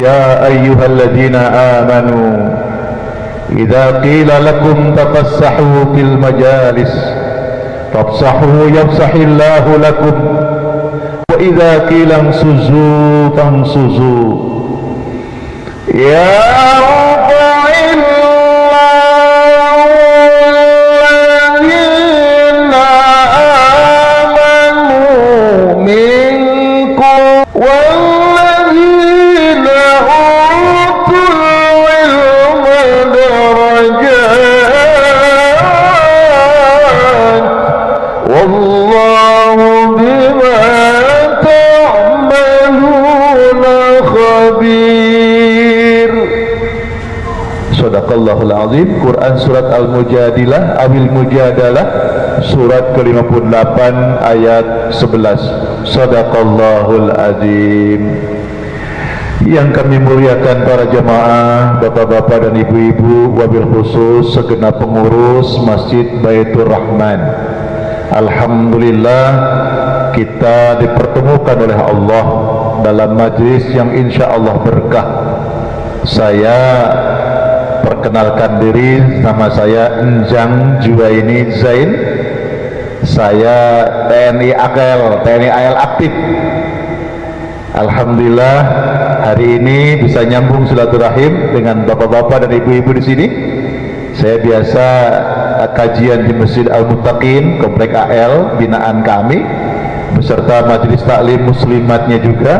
يا أيها الذين آمنوا إذا قيل لكم تفسحوا في المجالس فافسحوا يفسح الله لكم وإذا قيل انشزوا فانشزوا يا Sadaqallahul Azim. Quran surat Al-Mujadilah Awil Mujadalah surat ke-58 ayat 11. Sadaqallahul Azim. Yang kami muliakan para jamaah, bapak-bapak dan ibu-ibu, wabil khusus segenap pengurus Masjid Baitur Rahman. Alhamdulillah kita dipertemukan oleh Allah dalam majlis yang insya Allah berkah. Saya perkenalkan diri, nama saya Enjang Juwaini Zain. Saya TNI AL aktif. Alhamdulillah hari ini bisa nyambung silaturahim dengan bapak-bapak dan ibu-ibu di sini. Saya biasa kajian di Masjid Al-Muttaqin Komplek AL binaan kami beserta majelis taklim muslimatnya juga.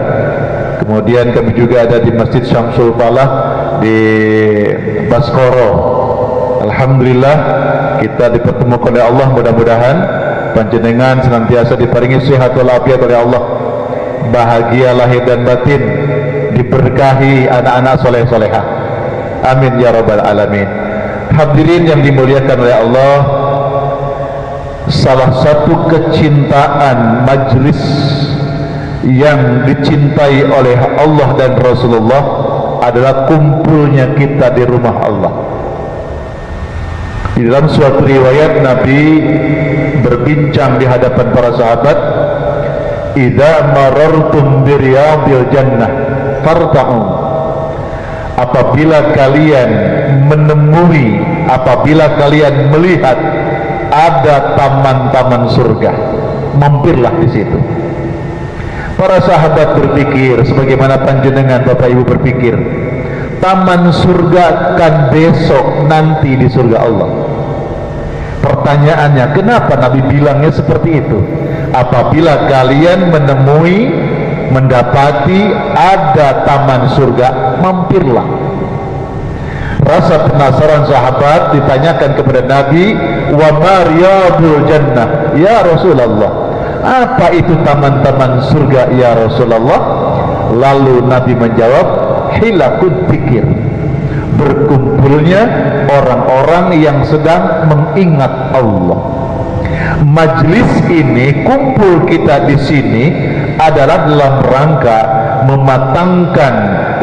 Kemudian kami juga ada di Masjid Syamsul Falah di Baskoro. Alhamdulillah kita dipertemukan oleh Allah, mudah-mudahan panjenengan senantiasa diparingi sehat walafiat oleh Allah, bahagia lahir dan batin, diberkahi anak-anak soleh-solehah, amin ya rabbal alamin. Hadirin yang dimuliakan oleh Allah, salah satu kecintaan majlis yang dicintai oleh Allah dan Rasulullah adalah kumpulnya kita di rumah Allah. Di dalam suatu riwayat Nabi berbincang di hadapan para sahabat, "Idza marartum bi riyadil jannah farta'u." Apabila kalian menemui, apabila kalian melihat ada taman-taman surga, mampirlah di situ. Para sahabat berpikir, sebagaimana panjenengan Bapak Ibu berpikir, taman surga kan besok nanti di surga Allah. Pertanyaannya, kenapa Nabi bilangnya seperti itu? Apabila kalian menemui, mendapati ada taman surga, mampirlah. Rasa penasaran sahabat ditanyakan kepada Nabi, "Wa ma riyadul jannah ya Rasulullah?" Apa itu taman-taman surga ya Rasulullah? Lalu Nabi menjawab, "Hilakut dzikir." Berkumpulnya orang-orang yang sedang mengingat Allah. Majlis ini, kumpul kita di sini adalah dalam rangka mematangkan,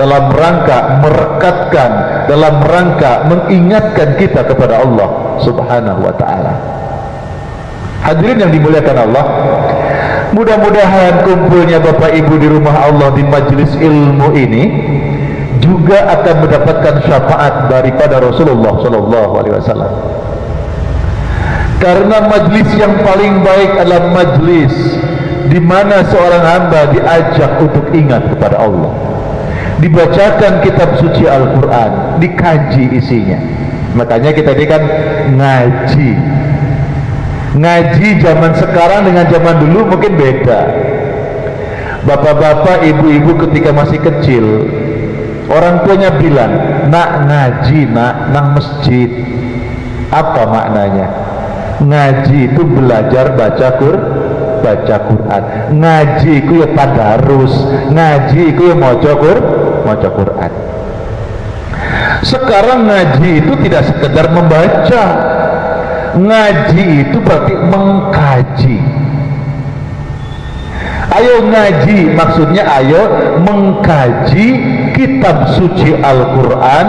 dalam rangka merekatkan, dalam rangka mengingatkan kita kepada Allah Subhanahu wa ta'ala. Hadirin yang dimuliakan Allah, mudah-mudahan kumpulnya Bapak Ibu di rumah Allah di majlis ilmu ini juga akan mendapatkan syafaat daripada Rasulullah Sallallahu Alaihi Wasallam. Karena majlis yang paling baik adalah majlis di mana seorang hamba diajak untuk ingat kepada Allah, dibacakan kitab suci Al-Quran, dikaji isinya. Makanya kita ini kan ngaji. Ngaji zaman sekarang dengan zaman dulu mungkin beda. Bapak-bapak, ibu-ibu ketika masih kecil, orang tuanya bilang, "Nak ngaji, nak nang masjid." Apa maknanya? Ngaji itu belajar baca Quran. Ngaji itu ya tadarus, ngaji itu ya maca Quran. Sekarang ngaji itu tidak sekedar membaca. Ngaji itu berarti mengkaji. Ayo ngaji, maksudnya ayo mengkaji kitab suci Al-Quran,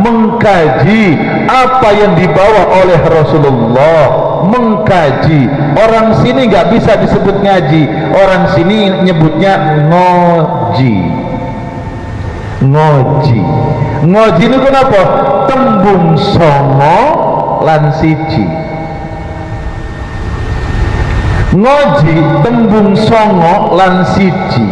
mengkaji apa yang dibawa oleh Rasulullah, mengkaji. Orang sini nggak bisa disebut ngaji, orang sini nyebutnya ngoji. Ngoji. Ngoji itu kenapa? Tembung songo lan siji. Ngoji tembung songo lan siji.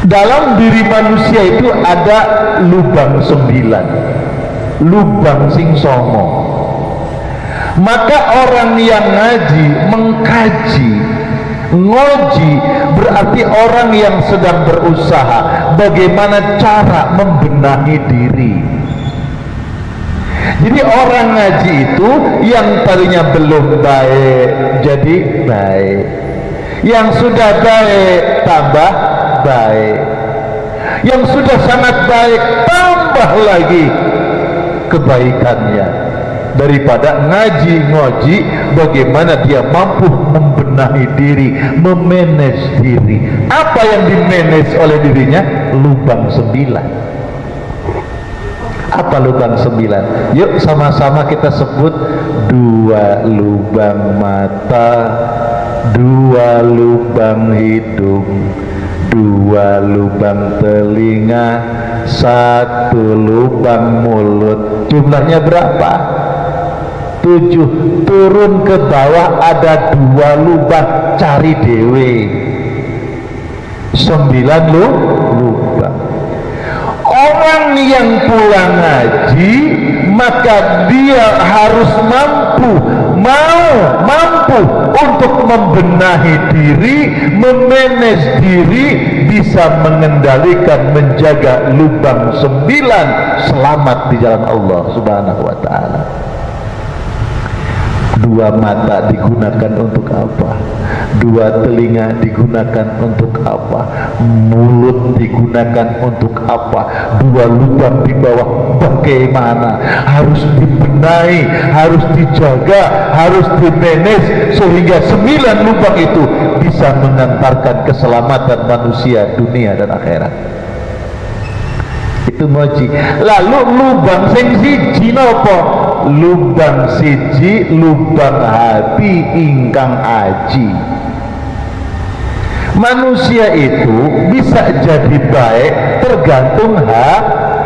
Dalam diri manusia itu ada lubang 9, lubang sing songo. Maka orang yang ngaji, mengkaji, ngoji berarti orang yang sedang berusaha bagaimana cara membenahi diri. Jadi orang ngaji itu yang tadinya belum baik jadi baik, yang sudah baik tambah baik, yang sudah sangat baik tambah lagi kebaikannya, daripada ngaji ngoji bagaimana dia mampu membenahi diri, memanage diri. Apa yang dimanage oleh dirinya? Lubang 9. Apa lubang 9? Yuk sama-sama kita sebut: 2 lubang mata, 2 lubang hidung, 2 lubang telinga, 1 lubang mulut. Jumlahnya berapa? 7. Turun ke bawah ada 2 lubang, cari dewe. 9 lubang. Orang yang pulang ngaji maka dia harus mampu untuk membenahi diri, memanage diri, bisa mengendalikan, menjaga lubang 9 selamat di jalan Allah Subhanahu wa ta'ala. 2 mata digunakan untuk apa? 2 telinga digunakan untuk apa? Mulut digunakan untuk apa? 2 lubang di bawah bagaimana? Harus dibenahi, harus dijaga, harus dimanage sehingga 9 lubang itu bisa mengantarkan keselamatan manusia dunia dan akhirat. Itu ngoji. Lalu lubang sing siji napa? Lubang siji lubang hati ingkang aji. Manusia itu bisa jadi baik tergantung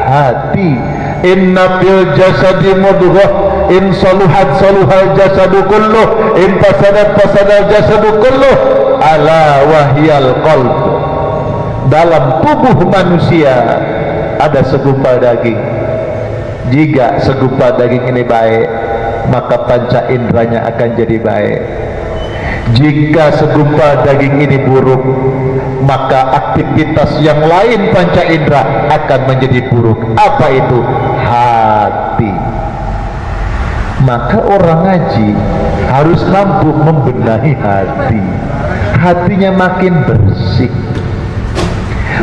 hati. Inna fil jasadi mudghah, in saluhat saluhal jasadu kulluh, in fasadat fasadal jasadu kulluh, ala wahyal qalb. Dalam tubuh manusia ada segumpal daging. Jika segumpal daging ini baik, maka panca inderanya akan jadi baik. Jika segumpal daging ini buruk, maka aktivitas yang lain panca indera akan menjadi buruk. Apa itu? Hati. Maka orang ngaji harus mampu membenahi hati. Hatinya makin bersih,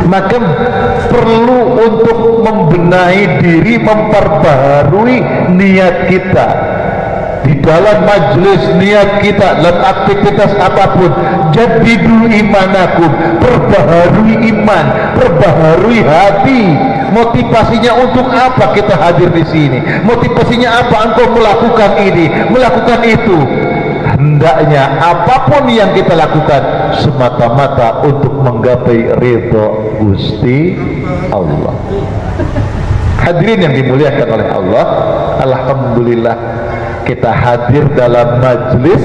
maka perlu untuk membenahi diri, memperbaharui niat kita di dalam majelis, niat kita dalam aktivitas apapun. Jadidu imanakum, perbaharui iman, perbaharui hati. Motivasinya untuk apa kita hadir di sini? Motivasinya apa engkau melakukan ini, melakukan itu? Hendaknya apapun yang kita lakukan semata-mata untuk menggapai ridho Gusti Allah. Hadirin yang dimuliakan oleh Allah, alhamdulillah kita hadir dalam majlis.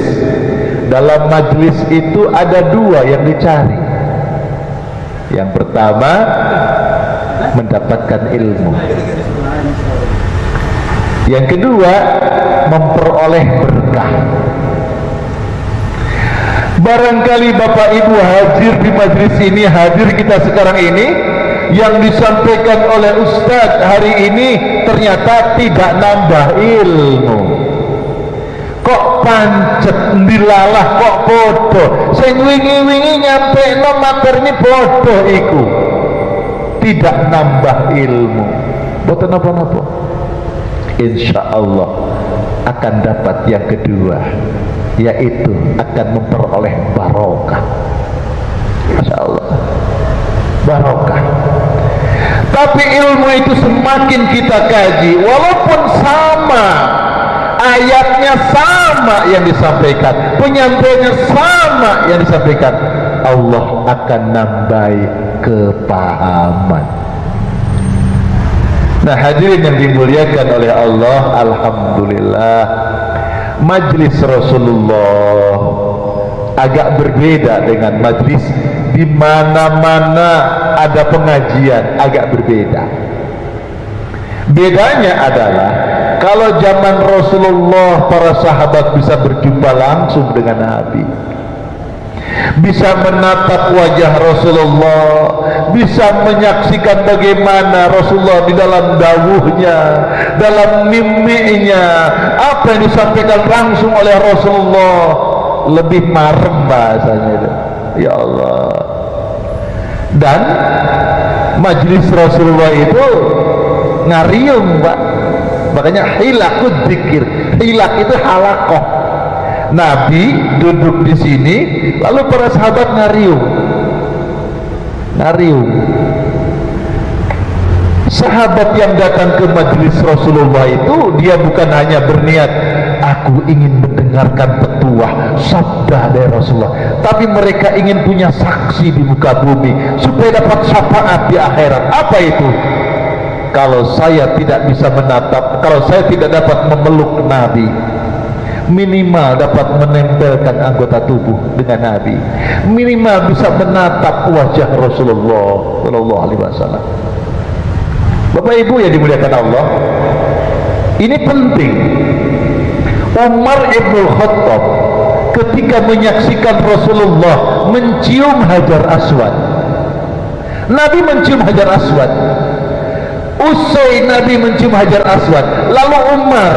Dalam majlis itu ada 2 yang dicari. Yang pertama, mendapatkan ilmu. Yang kedua, memperoleh berkah. Barangkali Bapak Ibu hadir di majlis ini, hadir kita sekarang ini, yang disampaikan oleh Ustadz hari ini ternyata tidak nambah ilmu. Kok pancet dilalah, kok bodoh. Sing wingi-wingi nyampe no materi bodoh iku. Tidak nambah ilmu. Boten apa-apa. Insya Allah akan dapat yang kedua, yaitu akan memperoleh barokah. Masya Allah, barokah. Tapi ilmu itu semakin kita kaji, walaupun sama ayatnya, sama yang disampaikan, penyampaiannya sama yang disampaikan, Allah akan nambahi kepahaman. Nah, hadirin yang dimuliakan oleh Allah, alhamdulillah majlis Rasulullah agak berbeda dengan majlis di mana-mana ada pengajian, agak berbeda. Bedanya adalah kalau zaman Rasulullah para sahabat bisa berjumpa langsung dengan Nabi, bisa menatap wajah Rasulullah, bisa menyaksikan bagaimana Rasulullah di dalam dawuhnya, dalam mimiknya, apa yang disampaikan langsung oleh Rasulullah, lebih marem bahasanya itu. Ya Allah. Dan majlis Rasulullah itu ngariung, Pak. Makanya hilakut dzikir. Hilak itu halakoh. Nabi duduk di sini, lalu para sahabat ngariung. Sahabat yang datang ke majlis Rasulullah itu, dia bukan hanya berniat aku ingin mendengarkan petuah sabda dari Rasulullah, tapi mereka ingin punya saksi di muka bumi supaya dapat syafaat di akhirat. Apa itu? Kalau saya tidak bisa menatap, kalau saya tidak dapat memeluk Nabi, minimal dapat menempelkan anggota tubuh dengan Nabi, minimal bisa menatap wajah Rasulullah Sallallahu Alaihi Wasallam. Bapak Ibu yang dimuliakan Allah, ini penting. Umar ibn Khattab ketika menyaksikan Rasulullah mencium Hajar Aswad, Nabi mencium Hajar Aswad, usai Nabi mencium Hajar Aswad, lalu Umar,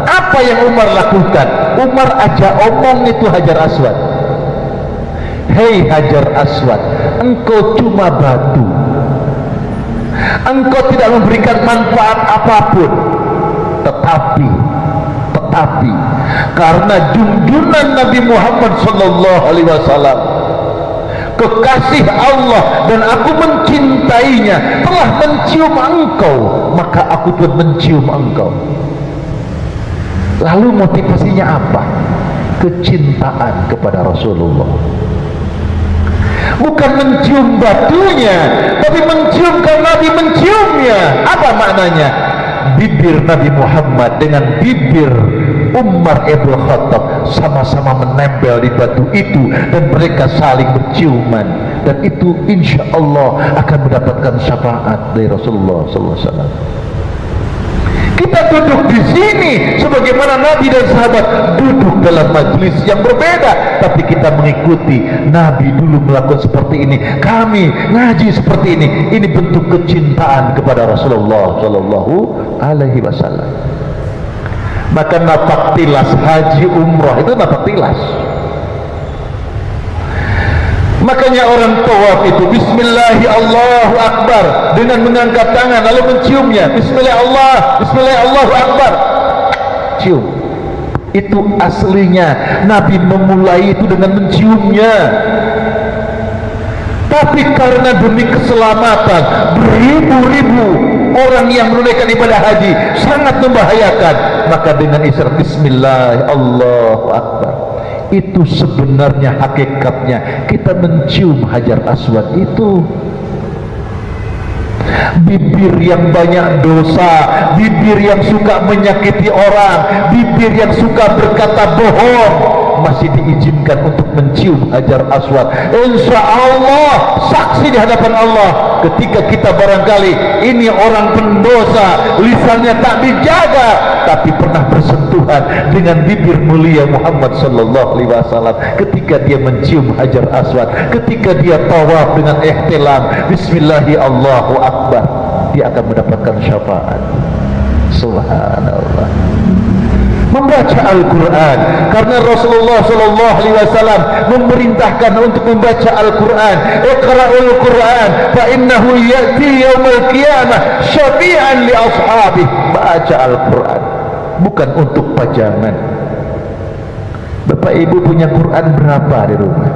apa yang Umar lakukan? Umar ajak omong itu Hajar Aswad. Hei Hajar Aswad, engkau cuma batu, engkau tidak memberikan manfaat apapun, tetapi karena junjungan Nabi Muhammad sallallahu alaihi wasallam, kekasih Allah, dan aku mencintainya, telah mencium engkau, maka aku pun mencium engkau. Lalu motivasinya apa? Kecintaan kepada Rasulullah. Bukan mencium batunya, tapi mencium karena Nabi menciumnya. Apa maknanya? Bibir Nabi Muhammad dengan bibir Umar ibn Khattab sama-sama menempel di batu itu, dan mereka saling berciuman, dan itu insya Allah akan mendapatkan syafaat dari Rasulullah SAW. Kita duduk di sini sebagaimana Nabi dan sahabat duduk dalam majlis yang berbeda, tapi kita mengikuti Nabi dulu melakukan seperti ini, kami ngaji seperti ini. Ini bentuk kecintaan kepada Rasulullah Sallallahu Alaihi Wasallam. Maka napak tilas haji umrah itu napak tilas. Makanya orang tawaf itu Bismillahi Allahu Akbar dengan mengangkat tangan lalu menciumnya. Bismillah Allah, Bismillah Allahu Akbar, cium. Itu aslinya Nabi memulai itu dengan menciumnya. Tapi karena demi keselamatan beribu-ribu orang yang menunaikan ibadah haji sangat membahayakan, maka dengan isyarat Bismillah Allahu Akbar, itu sebenarnya hakikatnya kita mencium Hajar Aswad itu. Bibir yang banyak dosa, bibir yang suka menyakiti orang, bibir yang suka berkata bohong, masih diizinkan untuk mencium Hajar Aswad. Insya Allah saksi di hadapan Allah, ketika kita barangkali ini orang pendosa, lisannya tak dijaga, tapi pernah bersentuhan dengan bibir mulia Muhammad sallallahu alaihi wasallam, ketika dia mencium Hajar Aswad, ketika dia tawaf dengan ihtilam Bismillahi Allahu Akbar, dia akan mendapatkan syafaat. Subhanallah. Membaca Al-Quran, karena Rasulullah sallallahu alaihi wasallam memerintahkan untuk membaca Al-Quran. Iqra'ul Quran fa innahu ya'ti yaumil qiyamah syafi'an li ashabihi. Baca Al-Quran bukan untuk pajangan. Bapak Ibu punya Quran berapa di rumah?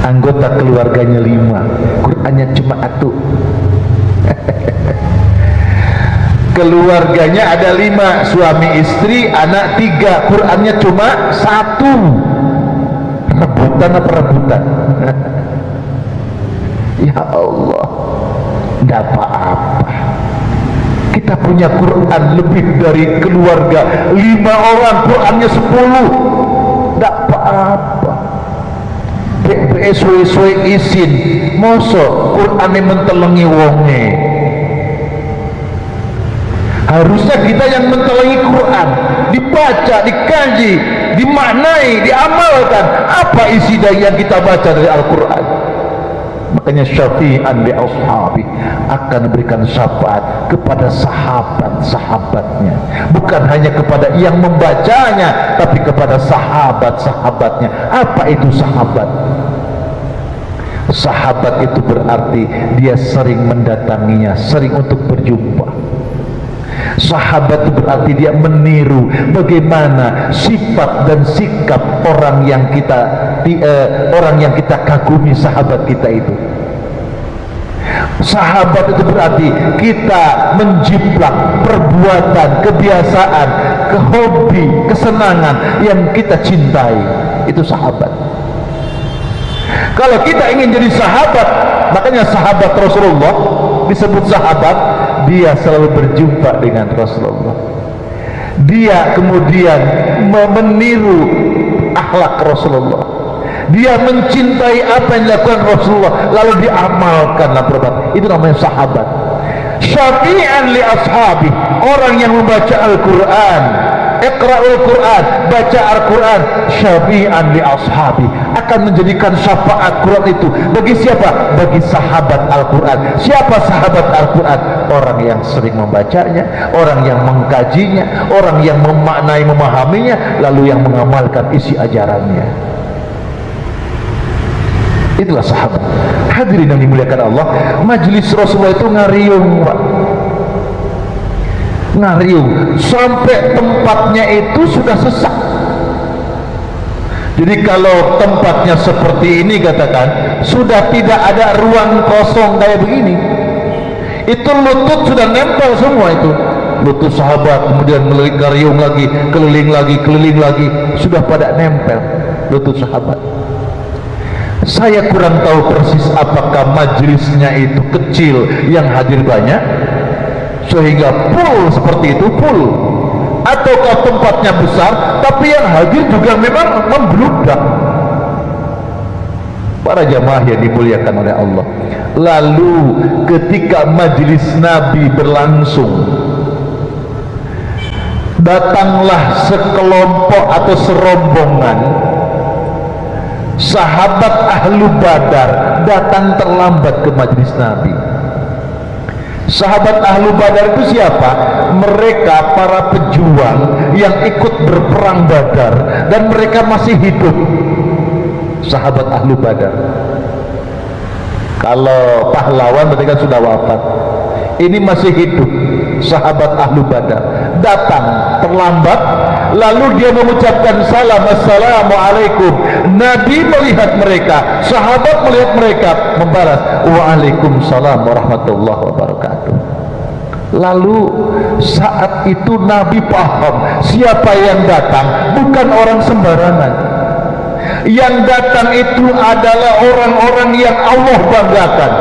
Anggota keluarganya 5, Qurannya cuma 1. Keluarganya ada 5, suami istri, anak 3, Qurannya cuma 1. rebutan apa rebutan? Ya Allah, tidak apa-apa. Kita punya Quran lebih dari keluarga 5 orang, Qurannya 10, tidak apa-apa. BSW isin, mosok Qurannya mentelengi wonge. Harusnya kita yang mentelengi Quran, dibaca, dikaji, dimaknai, diamalkan apa isi dari yang kita baca dari Al-Quran. Makanya syafi'an li ashabi, akan memberikan syafaat kepada sahabat-sahabatnya, bukan hanya kepada yang membacanya, tapi kepada sahabat-sahabatnya. Apa itu sahabat? Sahabat itu berarti dia sering mendatanginya, sering untuk berjumpa. Sahabat itu berarti dia meniru bagaimana sifat dan sikap orang yang kita kagumi, sahabat kita itu. Sahabat itu berarti kita menjiplak perbuatan, kebiasaan, hobi, kesenangan yang kita cintai. Itu sahabat. Kalau kita ingin jadi sahabat, makanya sahabat Rasulullah disebut sahabat. Dia selalu berjumpa dengan Rasulullah. Dia kemudian meniru akhlak Rasulullah. Dia mencintai apa yang dilakukan Rasulullah, lalu diamalkanlah perbuatan. Itu namanya sahabat. Syafi'an li ashabi, orang yang membaca Al-Quran, iqra'ul Quran, baca Al-Quran. Syafi'an li ashabi, akan menjadikan syafaat Quran itu bagi siapa? Bagi sahabat Al-Quran. Siapa sahabat Al-Quran? Orang yang sering membacanya, orang yang mengkajinya, orang yang memaknai, memahaminya, lalu yang mengamalkan isi ajarannya. Itulah sahabat. Hadirin yang dimuliakan Allah, majelis Rasulullah itu ngariung, Pak. Ngariung sampai tempatnya itu sudah sesak. Jadi kalau tempatnya seperti ini, katakan sudah tidak ada ruang kosong kayak begini, itu lutut sudah nempel semua. Itu lutut sahabat, kemudian ngariung lagi, keliling lagi, sudah pada nempel lutut sahabat. Saya kurang tahu persis apakah majelisnya itu kecil yang hadir banyak sehingga full seperti itu, full, ataukah tempatnya besar tapi yang hadir juga memang membludak. Para jamaah yang dimuliakan oleh Allah, lalu ketika majelis Nabi berlangsung, datanglah sekelompok atau serombongan sahabat Ahlu Badar, datang terlambat ke majelis Nabi. Sahabat Ahlu Badar itu siapa? Mereka para pejuang yang ikut berperang Badar dan mereka masih hidup. Sahabat Ahlu Badar. Kalau pahlawan berarti kan sudah wafat. Ini masih hidup. Sahabat Ahlu Badar datang terlambat, lalu dia mengucapkan salam, assalamualaikum. Nabi melihat mereka, sahabat melihat mereka, membalas waalaikumsalam warahmatullahi wabarakatuh. Lalu saat itu Nabi paham siapa yang datang bukan orang sembarangan. Yang datang itu adalah orang-orang yang Allah banggakan.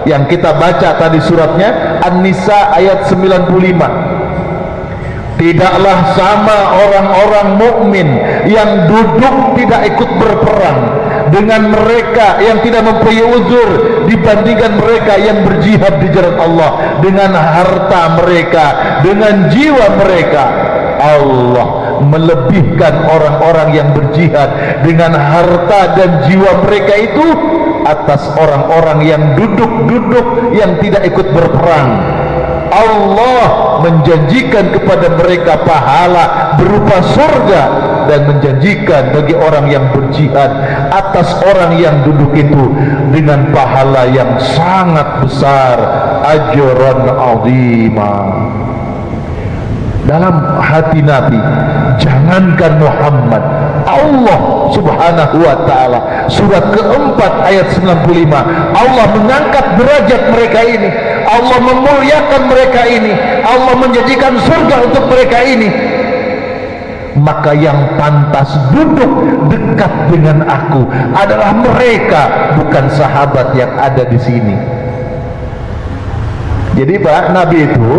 Yang kita baca tadi suratnya An-Nisa ayat 95. Tidaklah sama orang-orang mukmin yang duduk tidak ikut berperang dengan mereka yang tidak mempunyai uzur dibandingkan mereka yang berjihad di jalan Allah dengan harta mereka, dengan jiwa mereka. Allah melebihkan orang-orang yang berjihad dengan harta dan jiwa mereka itu atas orang-orang yang duduk-duduk yang tidak ikut berperang. Allah menjanjikan kepada mereka pahala berupa surga dan menjanjikan bagi orang yang berjihad atas orang yang duduk itu dengan pahala yang sangat besar, ajran azimah. Dalam hati Nabi, jangankan Muhammad, Allah subhanahu wa ta'ala, surat keempat ayat 95, Allah mengangkat derajat mereka ini, Allah memuliakan mereka ini, Allah menjadikan surga untuk mereka ini. maka yang pantas duduk dekat dengan aku adalah mereka, bukan sahabat yang ada di sini. Jadi Pak, Nabi itu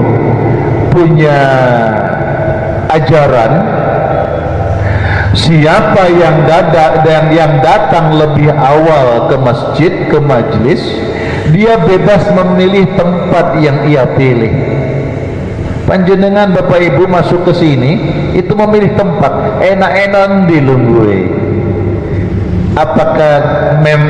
punya ajaran, siapa yang datang lebih awal ke masjid, ke majlis, dia bebas memilih tempat yang ia pilih. Panjenengan Bapak Ibu masuk ke sini itu memilih tempat, enak-enak di lungguhe. Apakah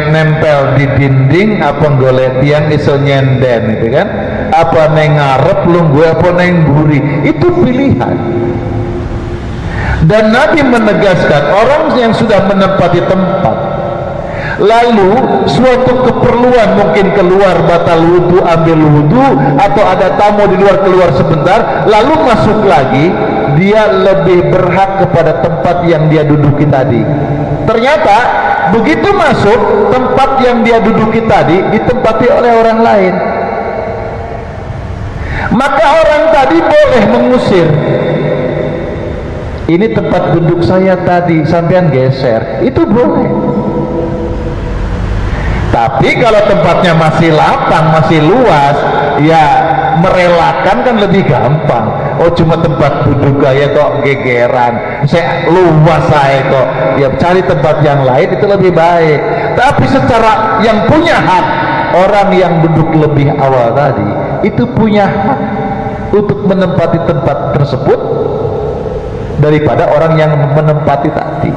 nempel di dinding, apa golek tiang iso nyenden, itu kan? Apa neng ngarep lungguhe, apa neng buri, itu pilihan. Dan Nabi menegaskan orang yang sudah menempati tempat, lalu suatu keperluan, mungkin keluar batal wudhu, ambil wudhu, atau ada tamu di luar, keluar sebentar lalu masuk lagi, dia lebih berhak kepada tempat yang dia duduki tadi. Ternyata begitu masuk, tempat yang dia duduki tadi ditempati oleh orang lain, maka orang tadi boleh mengusir. Ini tempat duduk saya tadi, sampean geser, itu boleh. Tapi kalau tempatnya masih lapang, masih luas, ya merelakan kan lebih gampang. Oh, cuma tempat duduk saya kok gegeran, saya luas saya kok, ya cari tempat yang lain itu lebih baik. Tapi secara yang punya hak, orang yang duduk lebih awal tadi itu punya hak untuk menempati tempat tersebut daripada orang yang menempati tadi.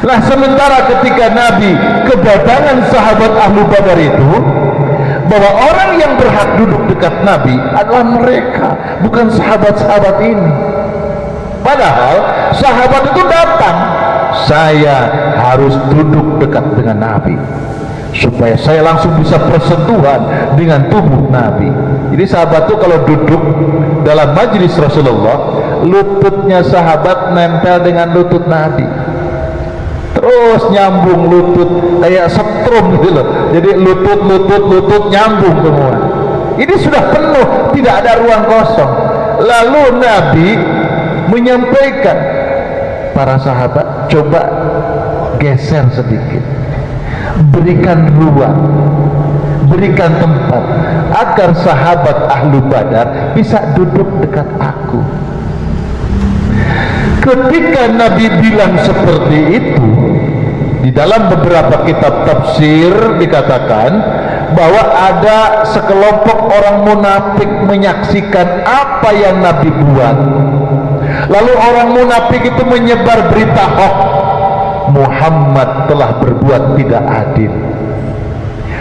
Nah, sementara ketika Nabi kedatangan sahabat Ahlu Badar itu, bahwa orang yang berhak duduk dekat Nabi adalah mereka, bukan sahabat-sahabat ini. Padahal sahabat itu datang, saya harus duduk dekat dengan Nabi supaya saya langsung bisa bersentuhan dengan tubuh Nabi. Jadi sahabat itu kalau duduk dalam majelis Rasulullah, lututnya sahabat nempel dengan lutut Nabi, terus nyambung lutut kayak setrum gitu loh. Jadi lutut nyambung semua. Ini sudah penuh, tidak ada ruang kosong. Lalu Nabi menyampaikan, para sahabat coba geser sedikit, berikan ruang, berikan tempat agar sahabat Ahlu Badar bisa duduk dekat aku. Ketika Nabi bilang seperti itu, di dalam beberapa kitab tafsir dikatakan bahwa ada sekelompok orang munafik menyaksikan apa yang Nabi buat. Lalu orang munafik itu menyebar berita hoax, Muhammad telah berbuat tidak adil,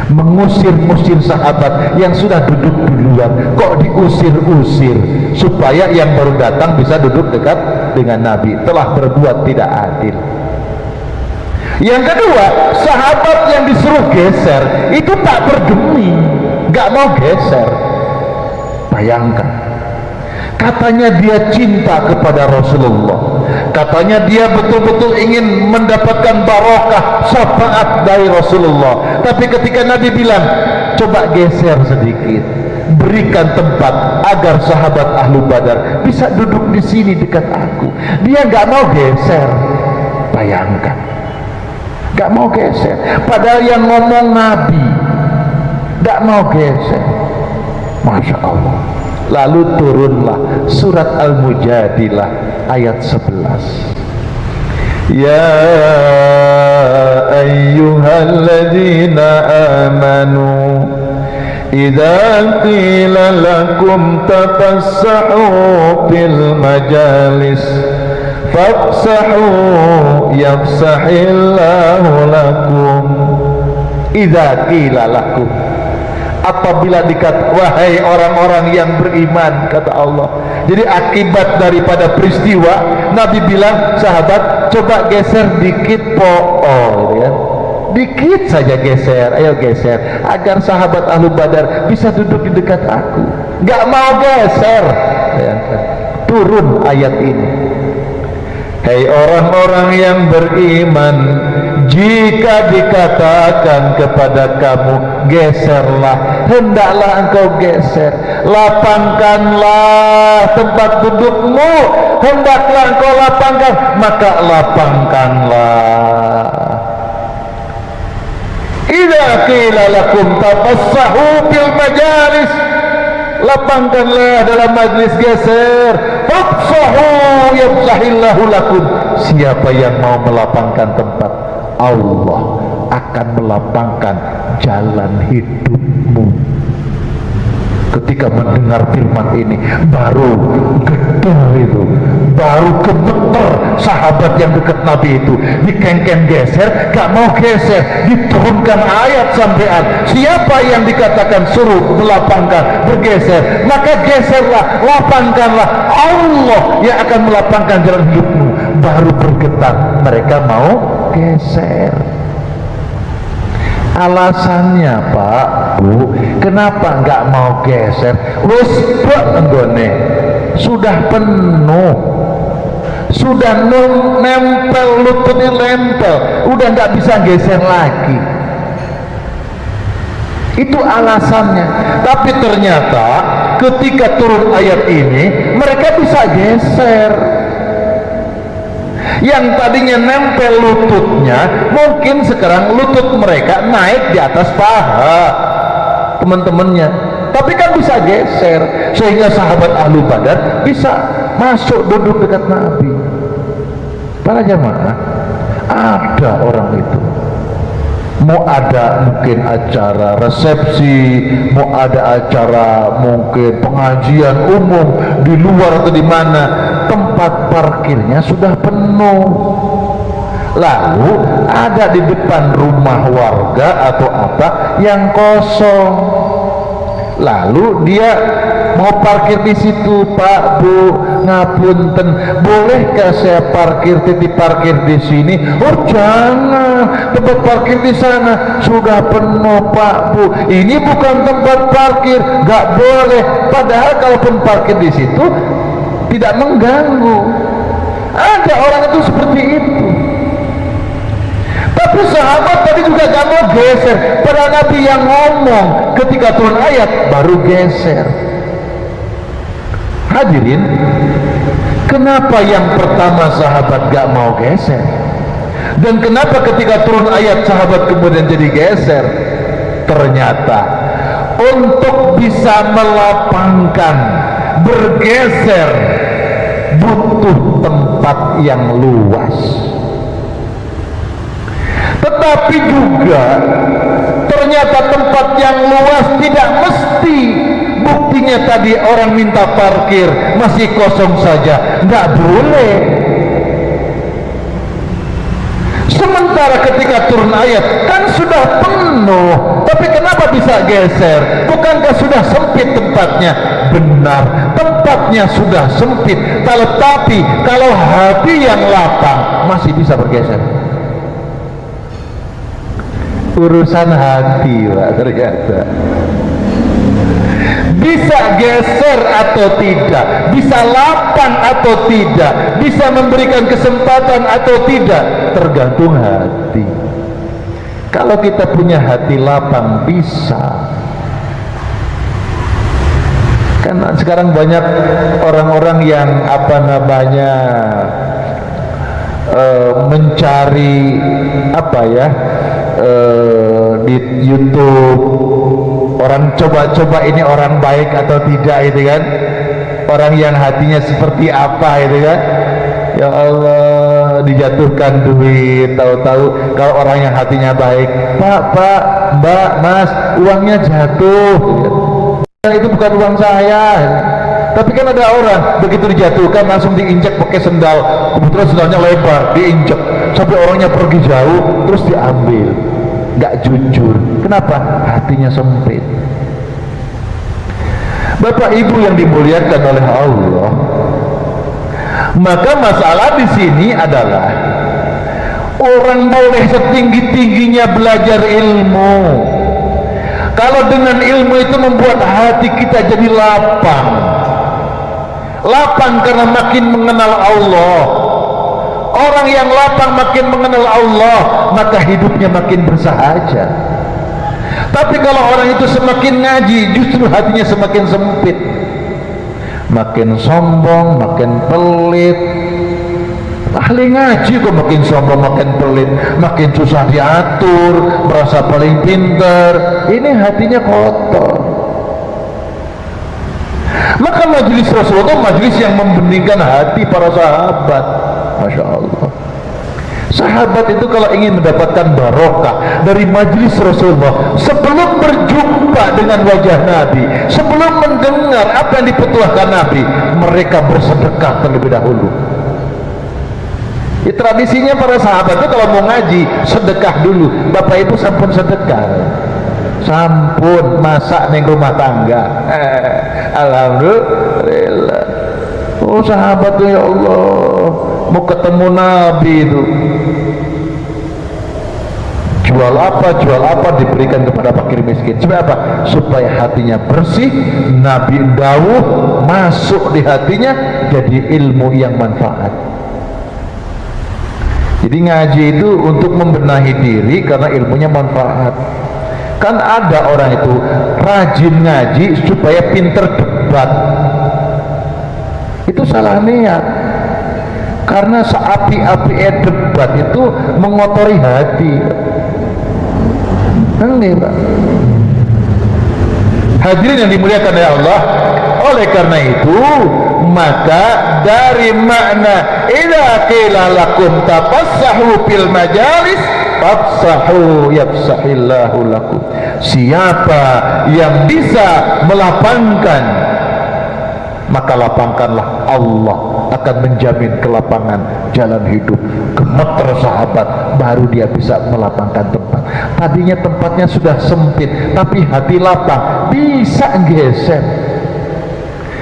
mengusir-usir sahabat yang sudah duduk duluan, kok diusir-usir, supaya yang baru datang bisa duduk dekat dengan Nabi, telah berbuat tidak adil. Yang kedua, sahabat yang disuruh geser itu tak berdemi, gak mau geser. Bayangkan, katanya dia cinta kepada Rasulullah, katanya dia betul-betul ingin mendapatkan barokah syafaat dari Rasulullah, tapi ketika Nabi bilang coba geser sedikit, berikan tempat agar sahabat Ahlu Badar bisa duduk di sini dekat aku, dia nggak mau geser. Bayangkan, nggak mau geser, padahal yang ngomong Nabi, nggak mau geser. Masya Allah. Lalu turunlah surat Al-Mujadilah ayat 11. Ya ayyuhalladzina amanu idza qila lakum tafassahu fil majalis fafsahu yafsahillahu lakum. Idza qila lakum, apabila dikatakan wahai orang-orang yang beriman, kata Allah. Jadi akibat daripada peristiwa, Nabi bilang sahabat coba geser dikit po, gitu ya. Dikit saja geser, ayo geser agar sahabat Ahlu Badar bisa duduk di dekat aku. Gak mau geser. Bayangkan, turun ayat ini. Hei orang-orang yang beriman, jika dikatakan kepada kamu geserlah, hendaklah engkau geser. Lapangkanlah tempat dudukmu, hendaklah engkau lapangkan, maka lapangkanlah. Idza qila lakum tafassahu fil majalis, lapangkanlah dalam majlis, geser. Fafsahu yafsahillahu lakum. Siapa yang mau melapangkan tempat, Allah akan melapangkan jalan hidupmu. Ketika mendengar firman ini, baru gedor itu, baru gemeter sahabat yang dekat Nabi itu. Dikengken geser, gak mau geser, diturunkan ayat sampean. Siapa yang dikatakan suruh melapangkan, bergeser, maka geserlah, lapangkanlah. Allah yang akan melapangkan jalan hidupmu. Baru bergetar, mereka mau geser. Alasannya Pak, Bu, kenapa nggak mau geser? Wes enggone, sudah penuh, sudah nempel, lututnya nempel, udah nggak bisa geser lagi. Itu alasannya. Tapi ternyata ketika turun ayat ini, mereka bisa geser. Yang tadinya nempel lututnya, mungkin sekarang lutut mereka naik di atas paha teman-temannya. Tapi kan bisa geser, sehingga sahabat Ahlu Badar bisa masuk duduk dekat Nabi. Para jamaah, ada orang itu mau ada mungkin acara resepsi, mau ada acara mungkin pengajian umum di luar atau di mana, tempat parkirnya sudah penuh. Lalu ada di depan rumah warga atau apa yang kosong. Lalu dia mau parkir di situ, Pak, Bu, ngapunten, bolehkah saya parkir, titip parkir di sini? Oh jangan, tempat parkir di sana sudah penuh, Pak, Bu. Ini bukan tempat parkir, nggak boleh. Padahal kalaupun parkir di situ tidak mengganggu. Ada orang itu seperti itu. Tapi sahabat tadi juga gak mau geser. Pada Nabi yang ngomong ketika turun ayat baru geser. Hadirin, kenapa yang pertama sahabat gak mau geser? Dan kenapa ketika turun ayat sahabat kemudian jadi geser? Ternyata untuk bisa melapangkan, bergeser, butuh tempat yang luas. Tetapi juga ternyata tempat yang luas tidak mesti. Buktinya tadi orang minta parkir masih kosong saja, nggak boleh. Sementara ketika turun ayat kan sudah penuh, tapi kenapa bisa geser? Bukankah sudah sempit tempatnya? Benar, tempatnya sudah sempit. Tapi kalau hati yang lapang masih bisa bergeser. Urusan hati, Pak, ternyata bisa geser atau tidak, bisa lapang atau tidak, bisa memberikan kesempatan atau tidak, tergantung hati. Kalau kita punya hati lapang, bisa. Kan sekarang banyak orang-orang yang mencari di YouTube, orang coba-coba ini orang baik atau tidak, itu kan, orang yang hatinya seperti apa, itu kan. Ya Allah, dijatuhkan duit, tahu-tahu kalau orang yang hatinya baik, Pak, Mbak, Mas, uangnya jatuh, itu bukan uang saya. Tapi kan ada orang begitu dijatuhkan langsung diinjak pakai sendal, kebetulan sendalnya lebar, diinjak sampai orangnya pergi jauh, terus diambil. Nggak jujur. Kenapa? Hatinya sempit. Bapak Ibu yang dimuliakan oleh Allah, maka masalah di sini adalah orang boleh setinggi-tingginya belajar ilmu. Kalau dengan ilmu itu membuat hati kita jadi lapang. Lapang karena makin mengenal Allah, Orang yang lapang makin mengenal Allah, maka hidupnya makin bersahaja. Tapi kalau orang itu semakin ngaji, justru hatinya semakin sempit, makin sombong, makin pelit. Ahli ngaji kok makin sombong, makin pelit, makin susah diatur, merasa paling pintar. Ini hatinya kotor. Maka majelis Rasulullah majelis yang membeningkan hati para sahabat. Masya Allah. Sahabat itu kalau ingin mendapatkan barokah dari majelis Rasulullah, sebelum berjumpa dengan wajah Nabi, sebelum mendengar apa yang dipetuahkan Nabi, mereka bersedekah terlebih dahulu. Ya, tradisinya para sahabat itu kalau mau ngaji sedekah dulu. Bapak ibu sampun sedekah, sampun masak ning rumah tangga. Alhamdulillah. Oh sahabat tuh, ya Allah, mau ketemu Nabi itu, jual apa diberikan kepada fakir miskin. Supaya apa? Supaya hatinya bersih. Nabi dawuh masuk di hatinya, jadi ilmu yang manfaat. Jadi ngaji itu untuk membenahi diri karena ilmunya manfaat. Kan ada orang itu rajin ngaji supaya pinter debat, itu salah niat. Karena seapi-api debat itu mengotori hati. Enggak, Pak. Hadirin yang dimuliakan oleh Allah, oleh karena itu maka dari makna idza qila lakum tafassahu fil majalis fafsahu yafsahillahu lakum. Siapa yang bisa melapangkan, maka lapangkanlah, Allah akan menjamin kelapangan jalan hidup. Gemeter sahabat, baru dia bisa melapangkan tempat. Tadinya tempatnya sudah sempit, tapi hati lapang, bisa geser.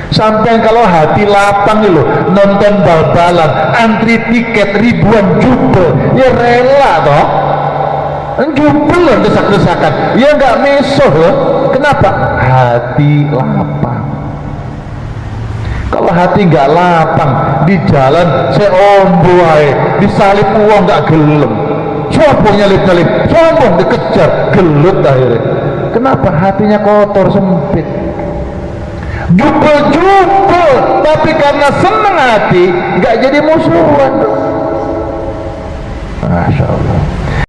Sampai kalau hati lapang nih loh, nonton bal-balan, antri tiket ribuan jubel, ya rela toh. Jubel loh, desak-desakan, ya nggak mesoh loh. Kenapa? Hati lapang. Kalau hati nggak lapang, di jalan saya omboai, disalip uang nggak gelem, sombong nyalip-nyalip, sombong dikejar, gelut akhirnya. Kenapa? Hatinya kotor, sempit. Jubel-jubel, tapi karena senang hati nggak jadi musuhan. Masya Allah.